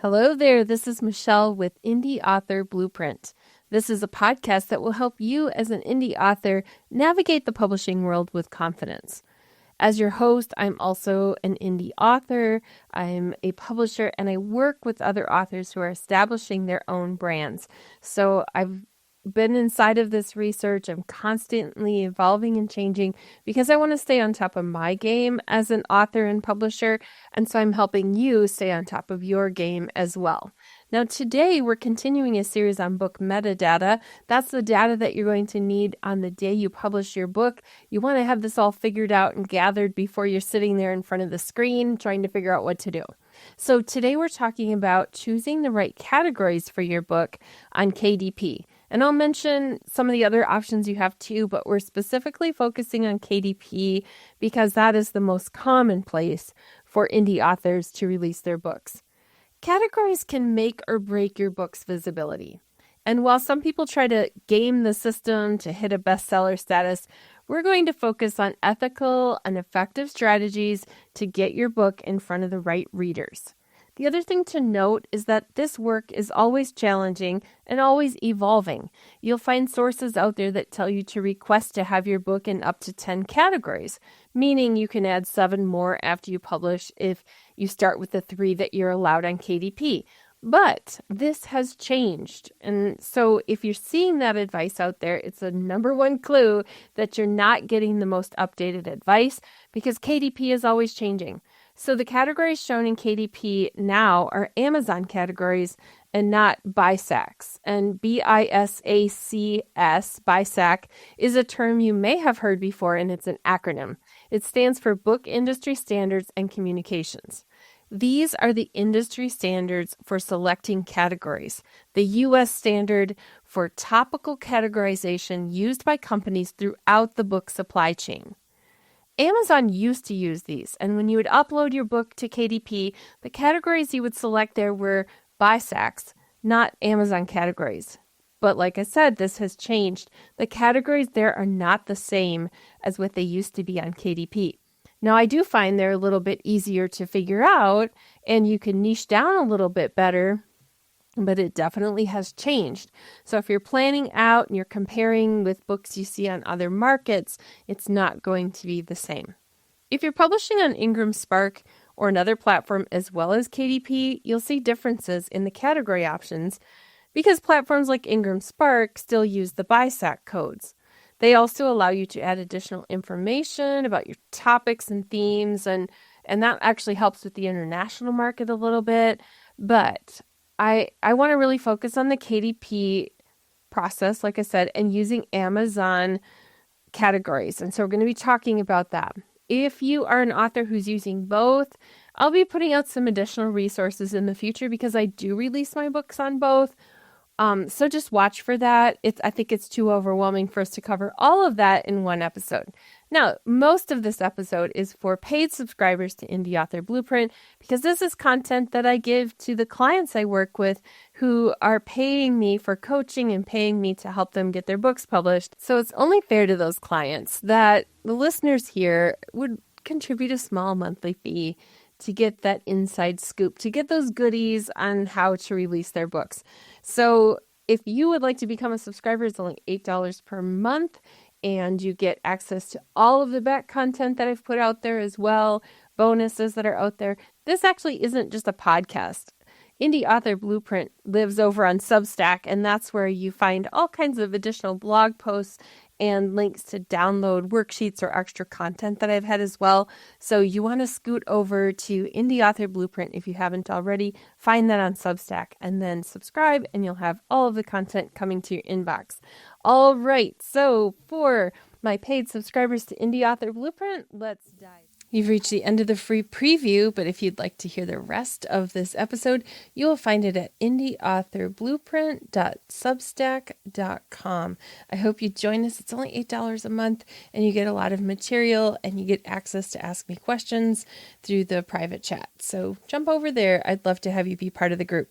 Hello there, this is Michelle with Indie Author Blueprint. This is a podcast that will help you as an indie author navigate the publishing world with confidence. As your host, I'm also an indie author, I'm a publisher, and I work with other authors who are establishing their own brands. So I've been inside of this research. I'm constantly evolving and changing because I want to stay on top of my game as an author and publisher. And so I'm helping you stay on top of your game as well. Now, today we're continuing a series on book metadata. That's the data that you're going to need on the day you publish your book. You want to have this all figured out and gathered before you're sitting there in front of the screen trying to figure out what to do. So today we're talking about choosing the right categories for your book on KDP. And I'll mention some of the other options you have too, but we're specifically focusing on KDP because that is the most common place for indie authors to release their books. Categories can make or break your book's visibility. And while some people try to game the system to hit a bestseller status, we're going to focus on ethical and effective strategies to get your book in front of the right readers. The other thing to note is that this work is always challenging and always evolving. You'll find sources out there that tell you to request to have your book in up to 10 categories, meaning you can add 7 more after you publish if you start with the 3 that you're allowed on KDP. But this has changed. And so if you're seeing that advice out there, it's a number one clue that you're not getting the most updated advice because KDP is always changing. So the categories shown in KDP now are Amazon categories and not BISACs. And BISACS, BISAC, is a term you may have heard before, and it's an acronym. It stands for Book Industry Standards and Communications. These are the industry standards for selecting categories, the U.S. standard for topical categorization used by companies throughout the book supply chain. Amazon used to use these, and when you would upload your book to KDP, the categories you would select there were BISACs, not Amazon categories. But like I said, this has changed. The categories there are not the same as what they used to be on KDP. Now, I do find they're a little bit easier to figure out, and you can niche down a little bit better, but it definitely has changed. So if you're planning out and you're comparing with books you see on other markets, it's not going to be the same. If you're publishing on Ingram Spark or another platform as well as KDP, you'll see differences in the category options because platforms like Ingram Spark still use the BISAC codes. They also allow you to add additional information about your topics and themes, and that actually helps with the international market a little bit. But I want to really focus on the KDP process, like I said, and using Amazon categories. And so we're going to be talking about that. If you are an author who's using both, I'll be putting out some additional resources in the future because I do release my books on both. So just watch for that. I think it's too overwhelming for us to cover all of that in one episode. Now, most of this episode is for paid subscribers to Indie Author Blueprint because this is content that I give to the clients I work with who are paying me for coaching and paying me to help them get their books published. So it's only fair to those clients that the listeners here would contribute a small monthly fee to get that inside scoop, to get those goodies on how to release their books. So if you would like to become a subscriber, it's only $8 per month, and you get access to all of the back content that I've put out there as well, bonuses that are out there. This actually isn't just a podcast. Indie Author Blueprint lives over on Substack, and that's where you find all kinds of additional blog posts and links to download worksheets or extra content that I've had as well. So you want to scoot over to Indie Author Blueprint if you haven't already. Find that on Substack and then subscribe, and you'll have all of the content coming to your inbox. All right, so for my paid subscribers to Indie Author Blueprint, let's dive. You've reached the end of the free preview, but if you'd like to hear the rest of this episode, you will find it at indieauthorblueprint.substack.com. I hope you join us. It's only $8 a month, and you get a lot of material, and you get access to ask me questions through the private chat. So jump over there. I'd love to have you be part of the group.